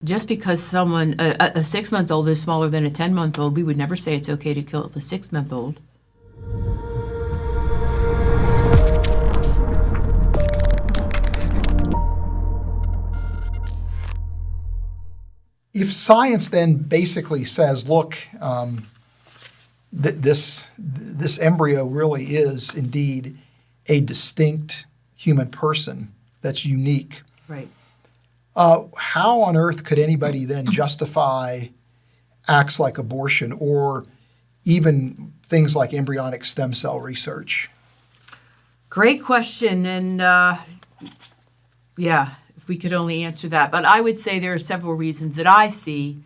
Just because a 6-month-old is smaller than a 10-month-old, we would never say it's okay to kill the 6-month-old. If science then basically says, look, this embryo really is indeed a distinct human person that's unique, Right. How on earth could anybody then justify acts like abortion or even things like embryonic stem cell research? Great question, and yeah, if we could only answer that. But I would say there are several reasons that I see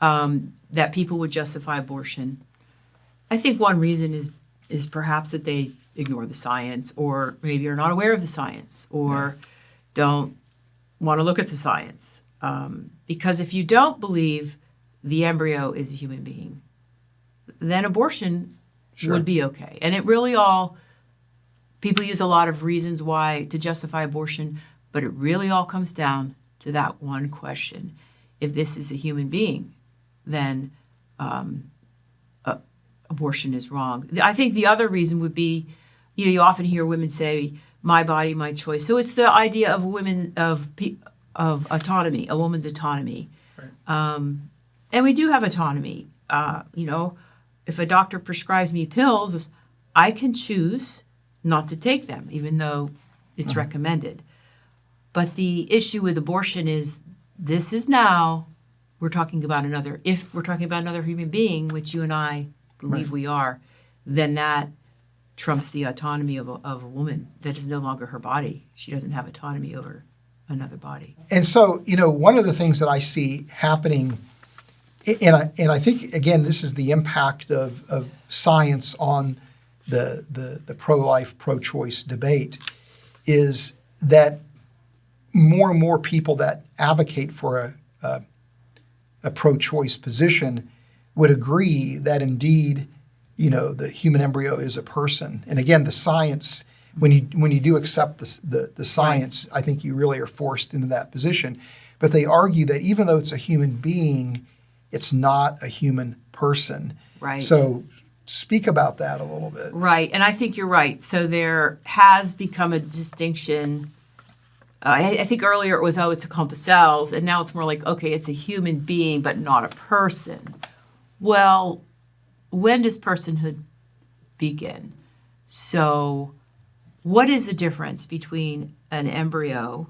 that people would justify abortion. I think one reason is perhaps that they ignore the science, or maybe are not aware of the science, or don't want to look at the science. Because if you don't believe the embryo is a human being, then abortion would be okay. And it really people use a lot of reasons why to justify abortion, but it really all comes down to that one question. If this is a human being, then abortion is wrong. I think the other reason would be, you often hear women say, my body, my choice. So it's the idea of women, of autonomy, a woman's autonomy. Right. And we do have autonomy. If a doctor prescribes me pills, I can choose not to take them, even though it's recommended. But the issue with abortion is we're talking about another human being, which you and I believe we are, then that trumps the autonomy of a woman. That is no longer her body. She doesn't have autonomy over another body. And so, one of the things that I see happening, and I think, again, this is the impact of science on the pro-life, pro-choice debate, is that more and more people that advocate for a pro-choice position would agree that indeed, the human embryo is a person. And again, the science, when you do accept the science, I think you really are forced into that position. But they argue that even though it's a human being, it's not a human person. Right. So speak about that a little bit. Right, and I think you're right. So there has become a distinction. I think earlier it was, it's a clump of cells, and now it's more like, okay, it's a human being, but not a person. Well, when does personhood begin? So what is the difference between an embryo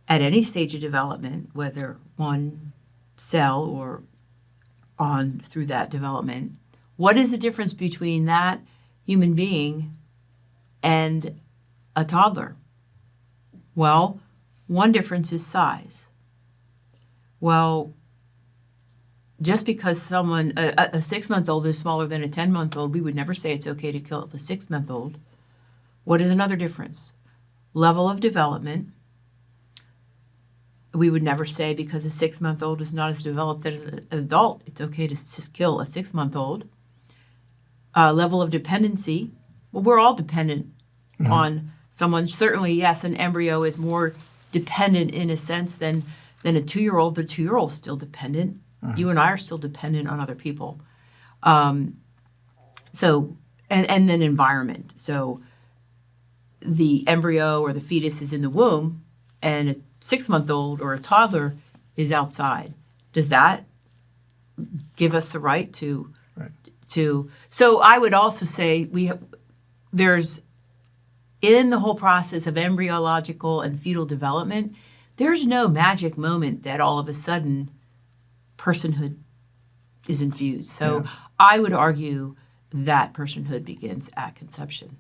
at any stage of development, whether one cell or on through that development? What is the difference between that human being and a toddler? Well, one difference is size. Well, just because a 6-month-old is smaller than a 10-month-old, we would never say it's okay to kill the 6-month-old. What is another difference? Level of development. We would never say because a 6-month-old is not as developed as an adult, it's okay to kill a 6-month-old. Level of dependency. Well, we're all dependent on someone. Certainly, yes, an embryo is more dependent in a sense than a 2-year-old, but a 2-year-old is still dependent. You and I are still dependent on other people. So, and then environment. So the embryo or the fetus is in the womb and a 6-month-old or a toddler is outside. Does that give us the right to? So I would also say there's, in the whole process of embryological and fetal development, there's no magic moment that all of a sudden personhood is infused. So I would argue that personhood begins at conception.